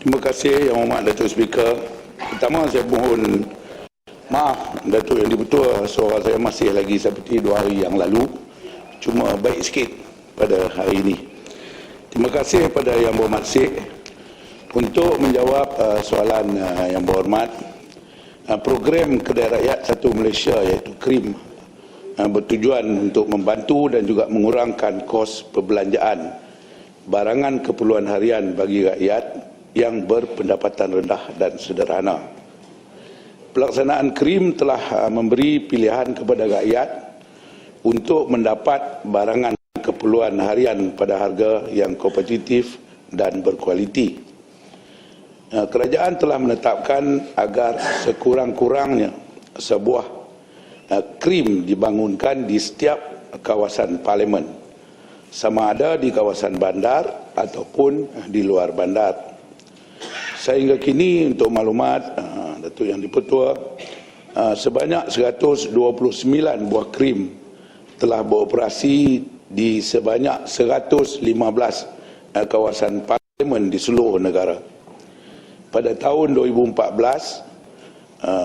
Terima kasih Yang Hormat Datuk Speaker. Pertama saya mohon maaf Datuk Yang di-Pertua, suara saya masih lagi seperti 2 hari yang lalu, cuma baik sikit pada hari ini. Terima kasih kepada Yang Berhormat Sek untuk menjawab soalan Yang Berhormat. Program Kedai Rakyat Satu Malaysia iaitu KRIM bertujuan untuk membantu dan juga mengurangkan kos perbelanjaan barangan keperluan harian bagi rakyat yang berpendapatan rendah dan sederhana. Pelaksanaan KRIM telah memberi pilihan kepada rakyat untuk mendapat barangan keperluan harian pada harga yang kompetitif dan berkualiti. Kerajaan telah menetapkan agar sekurang-kurangnya sebuah KRIM dibangunkan di setiap kawasan parlimen, sama ada di kawasan bandar ataupun di luar bandar. Sehingga kini untuk maklumat Datuk Yang di-Pertua, sebanyak 129 buah KRIM telah beroperasi di sebanyak 115 kawasan parlimen di seluruh negara. Pada tahun 2014,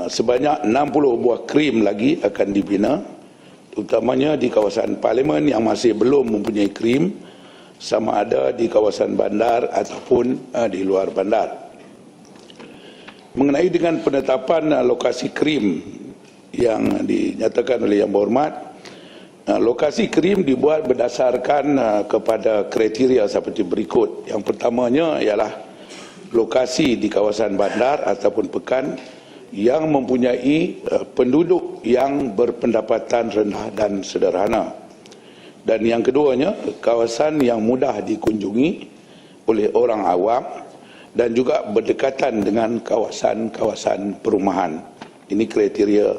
sebanyak 60 buah KRIM lagi akan dibina, terutamanya di kawasan parlimen yang masih belum mempunyai KRIM, sama ada di kawasan bandar ataupun di luar bandar. Mengenai dengan penetapan lokasi KRIM yang dinyatakan oleh Yang Berhormat, lokasi KRIM dibuat berdasarkan kepada kriteria seperti berikut. Yang pertamanya ialah lokasi di kawasan bandar ataupun pekan yang mempunyai penduduk yang berpendapatan rendah dan sederhana. Dan yang keduanya, kawasan yang mudah dikunjungi oleh orang awam dan juga berdekatan dengan kawasan-kawasan perumahan. Ini kriteria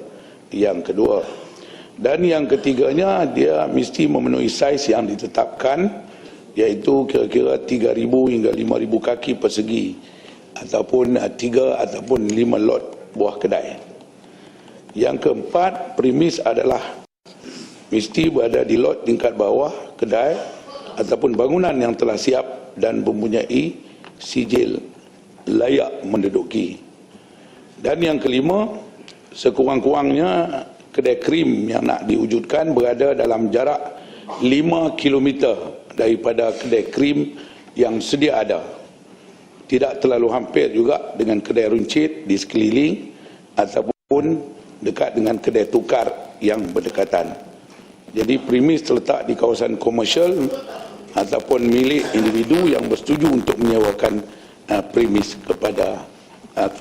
yang kedua. Dan yang ketiganya, dia mesti memenuhi saiz yang ditetapkan, iaitu kira-kira 3,000 hingga 5,000 kaki persegi, ataupun 3 ataupun 5 lot buah kedai. Yang keempat, premis adalah mesti berada di lot tingkat bawah kedai ataupun bangunan yang telah siap dan mempunyai sijil layak menduduki. Dan yang kelima, sekurang-kurangnya kedai KRIM yang nak diwujudkan berada dalam jarak 5 km daripada kedai KRIM yang sedia ada. Tidak terlalu hampir juga dengan kedai runcit di sekeliling ataupun dekat dengan kedai tukar yang berdekatan. Jadi premis terletak di kawasan komersial ataupun milik individu yang bersetuju untuk menyewakan premis kepada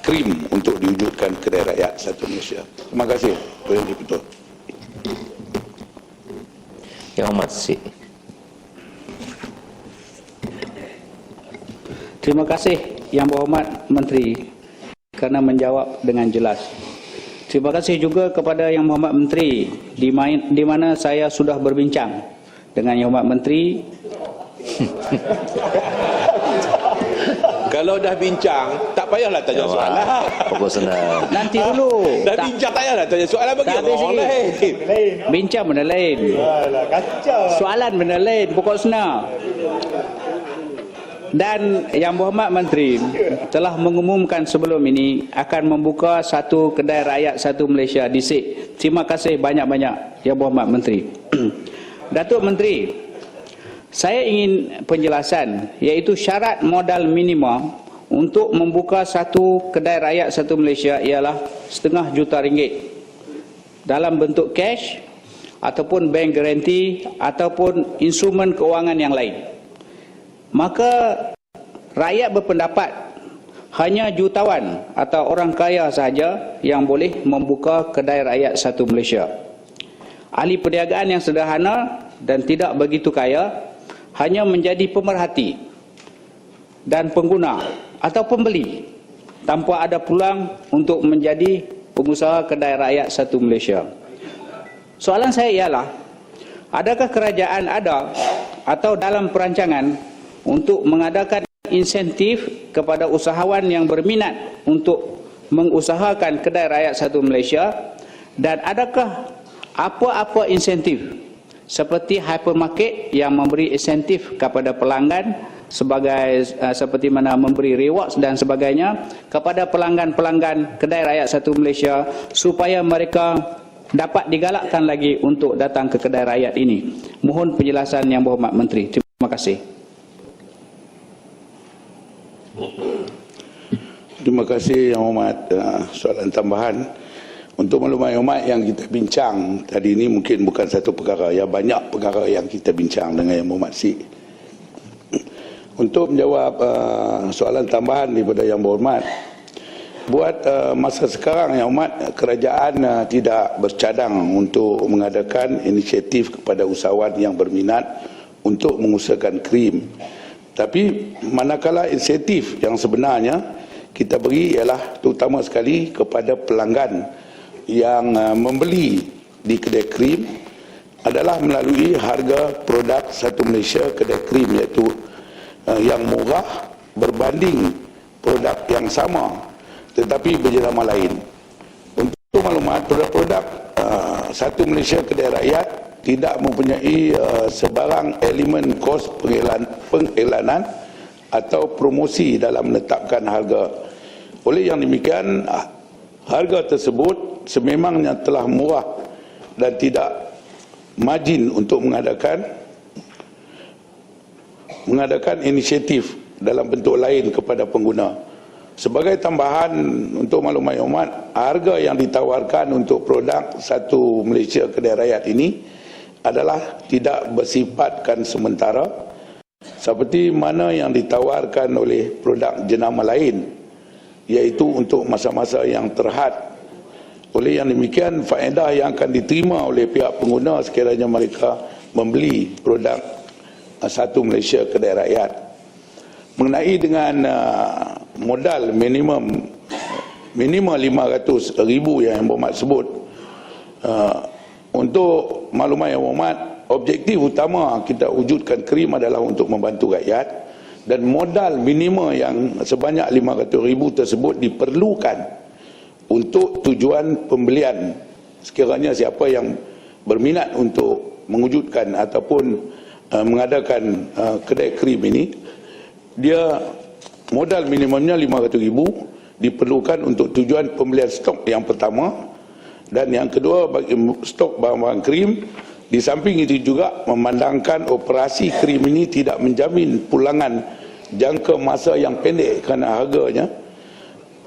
KRIM untuk diwujudkan Kedai Rakyat Satu Malaysia. Terima kasih Tuan Yang di-Pertua. Yang Hormat Sek. Terima kasih Yang Berhormat Menteri kerana menjawab dengan jelas. Terima kasih juga kepada Yang Berhormat Menteri di mana saya sudah berbincang dengan Yang Hormat Menteri. Kalau dah bincang, tak payahlah tanya soalan. Pokok senang. Nanti dulu. Dah bincang tak payahlah tanya soalan, bagi orang lain. Bincang benda lain. Soalan benda lain, pokok senang. Dan Yang Berhormat Menteri telah mengumumkan sebelum ini akan membuka satu Kedai Rakyat Satu Malaysia di Sek. Terima kasih banyak-banyak Yang Berhormat Menteri. Datuk Menteri, saya ingin penjelasan, iaitu syarat modal minimum untuk membuka satu Kedai Rakyat Satu Malaysia ialah RM1,5 juta dalam bentuk cash ataupun bank guarantee ataupun instrumen keuangan yang lain. Maka rakyat berpendapat hanya jutawan atau orang kaya sahaja yang boleh membuka Kedai Rakyat Satu Malaysia. Ahli perniagaan yang sederhana dan tidak begitu kaya hanya menjadi pemerhati dan pengguna atau pembeli tanpa ada peluang untuk menjadi pengusaha Kedai Rakyat Satu Malaysia. Soalan saya ialah, adakah kerajaan ada atau dalam perancangan untuk mengadakan insentif kepada usahawan yang berminat untuk mengusahakan Kedai Rakyat Satu Malaysia, dan adakah apa-apa insentif seperti hypermarket yang memberi insentif kepada pelanggan sebagai seperti mana memberi rewards dan sebagainya kepada pelanggan-pelanggan kedai rakyat satu Malaysia supaya mereka dapat digalakkan lagi untuk datang ke kedai rakyat ini. Mohon penjelasan Yang Berhormat Menteri. Terima kasih. Terima kasih Yang Hormat. Soalan tambahan. Untuk maklumat Yang Hormat, yang kita bincang tadi ini mungkin bukan satu perkara, ya banyak perkara yang kita bincang dengan Yang Berhormat Si. Untuk menjawab soalan tambahan daripada Yang Berhormat, buat masa sekarang Yang Hormat, kerajaan tidak bercadang untuk mengadakan inisiatif kepada usahawan yang berminat untuk mengusahakan krim. Tapi manakala insentif yang sebenarnya kita beri ialah terutama sekali kepada pelanggan yang membeli di kedai krim adalah melalui harga produk satu Malaysia kedai krim, iaitu yang murah berbanding produk yang sama tetapi berjenama lain. Untuk maklumat, produk-produk satu Malaysia kedai rakyat tidak mempunyai sebarang elemen kos pengiklanan atau promosi dalam menetapkan harga. Oleh yang demikian, harga tersebut sememangnya telah murah dan tidak margin untuk mengadakan inisiatif dalam bentuk lain kepada pengguna. Sebagai tambahan untuk maklumat Yang Hormat, harga yang ditawarkan untuk produk satu Malaysia kedai rakyat ini adalah tidak bersifatkan sementara seperti mana yang ditawarkan oleh produk jenama lain, iaitu untuk masa-masa yang terhad. Oleh yang demikian, faedah yang akan diterima oleh pihak pengguna sekiranya mereka membeli produk satu Malaysia kedai rakyat. Mengenai dengan modal minimum 500,000 yang Berhormat sebut, untuk maklumat Yang Berhormat, objektif utama kita wujudkan krim adalah untuk membantu rakyat, dan modal minimum yang sebanyak 500,000 tersebut diperlukan untuk tujuan pembelian. Sekiranya siapa yang berminat untuk mewujudkan ataupun mengadakan kedai krim ini, dia modal minimumnya 500,000 diperlukan untuk tujuan pembelian stok yang pertama, dan yang kedua bagi stok barang-barang krim. Di samping itu juga memandangkan operasi krim ini tidak menjamin pulangan jangka masa yang pendek kerana harganya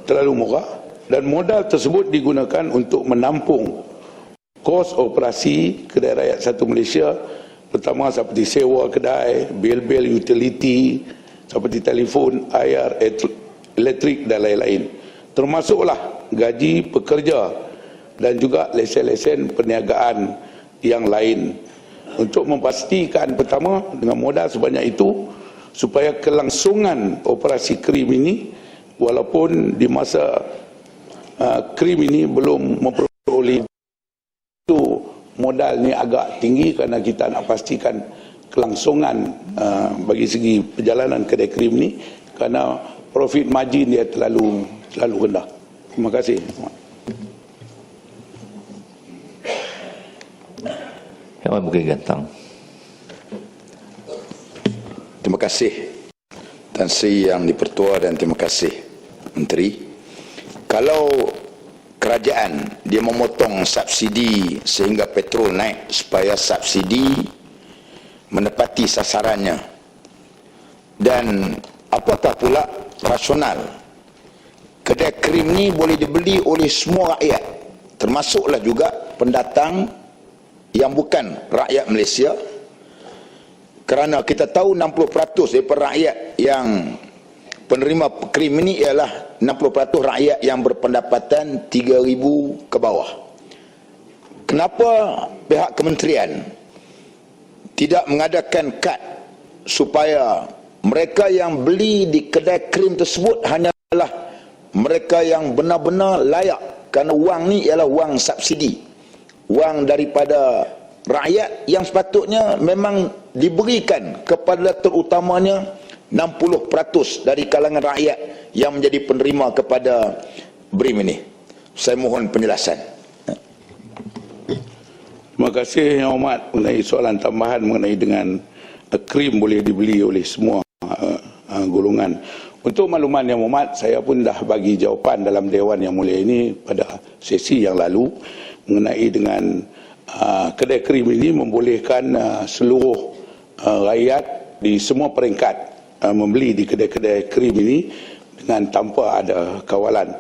terlalu murah, dan modal tersebut digunakan untuk menampung kos operasi kedai rakyat satu Malaysia, pertama seperti sewa kedai, bil-bil utility seperti telefon, air, elektrik dan lain-lain, termasuklah gaji pekerja dan juga lesen-lesen perniagaan yang lain. Untuk memastikan pertama dengan modal sebanyak itu supaya kelangsungan operasi krim ini, walaupun di masa krim ini belum memperoleh itu, modal ni agak tinggi kerana kita nak pastikan kelangsungan bagi segi perjalanan kedai krim ni, kerana profit margin dia terlalu rendah. Terima kasih. Yang Bukit Gantang. Terima kasih Tan Sri Yang Dipertua, dan terima kasih Menteri. Kalau kerajaan dia memotong subsidi sehingga petrol naik supaya subsidi menepati sasarannya, dan apakah pula rasional kedai krim ni boleh dibeli oleh semua rakyat, termasuklah juga pendatang yang bukan rakyat Malaysia, kerana kita tahu 60% daripada rakyat yang penerima krim ini ialah 60% rakyat yang berpendapatan 3,000 ke bawah. Kenapa pihak kementerian tidak mengadakan kad supaya mereka yang beli di kedai krim tersebut hanyalah mereka yang benar-benar layak, kerana wang ni ialah wang subsidi, wang daripada rakyat yang sepatutnya memang diberikan kepada terutamanya 60% dari kalangan rakyat yang menjadi penerima kepada BRIM ini. Saya mohon penjelasan. Terima kasih Yang Hormat mengenai soalan tambahan mengenai dengan krim boleh dibeli oleh semua golongan. Untuk makluman Yang Berhormat, saya pun dah bagi jawapan dalam Dewan Yang Mulia ini pada sesi yang lalu mengenai dengan kedai krim ini membolehkan seluruh rakyat di semua peringkat membeli di kedai-kedai krim ini dengan tanpa ada kawalan.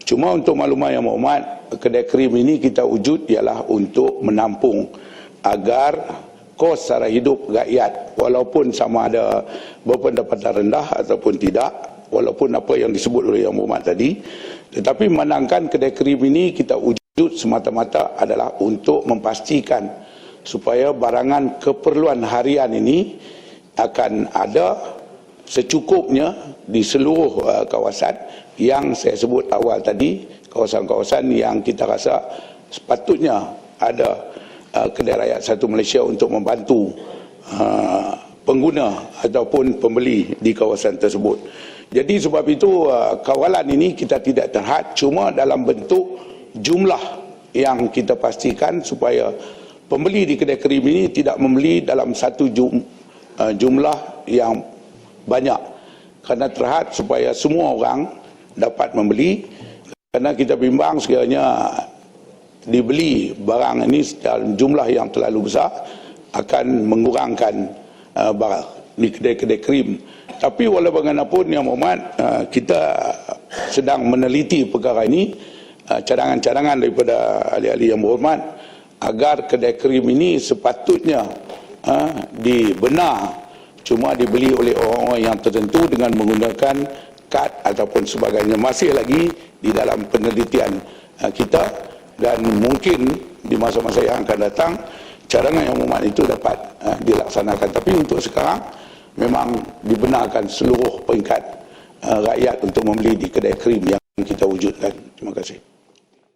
Cuma untuk makluman Yang Berhormat, kedai krim ini kita wujud ialah untuk menampung agar kos sara hidup rakyat, walaupun sama ada berpendapatan rendah ataupun tidak, walaupun apa yang disebut oleh Yang Berhormat tadi, tetapi menangkan kedai krim ini kita wujud semata-mata adalah untuk memastikan supaya barangan keperluan harian ini akan ada secukupnya di seluruh kawasan yang saya sebut awal tadi, kawasan-kawasan yang kita rasa sepatutnya ada kedai rakyat satu Malaysia untuk membantu pengguna ataupun pembeli di kawasan tersebut. Jadi sebab itu kawalan ini kita tidak terhad, cuma dalam bentuk jumlah yang kita pastikan supaya pembeli di kedai krim ini tidak membeli dalam satu jumlah yang banyak, kerana terhad supaya semua orang dapat membeli, kerana kita bimbang sekiranya dibeli barang ini dalam jumlah yang terlalu besar akan mengurangkan barang di kedai-kedai krim. Tapi walau bagaimanapun Yang Berhormat, kita sedang meneliti perkara ini, cadangan-cadangan daripada ahli-ahli Yang Berhormat agar kedai krim ini sepatutnya dibenar cuma dibeli oleh orang-orang yang tertentu dengan menggunakan kad ataupun sebagainya. Masih lagi di dalam penelitian kita, dan mungkin di masa-masa yang akan datang cadangan Yang Berhormat itu dapat dilaksanakan. Tapi untuk sekarang memang dibenarkan seluruh peringkat rakyat untuk membeli di kedai krim yang kita wujudkan. Terima kasih.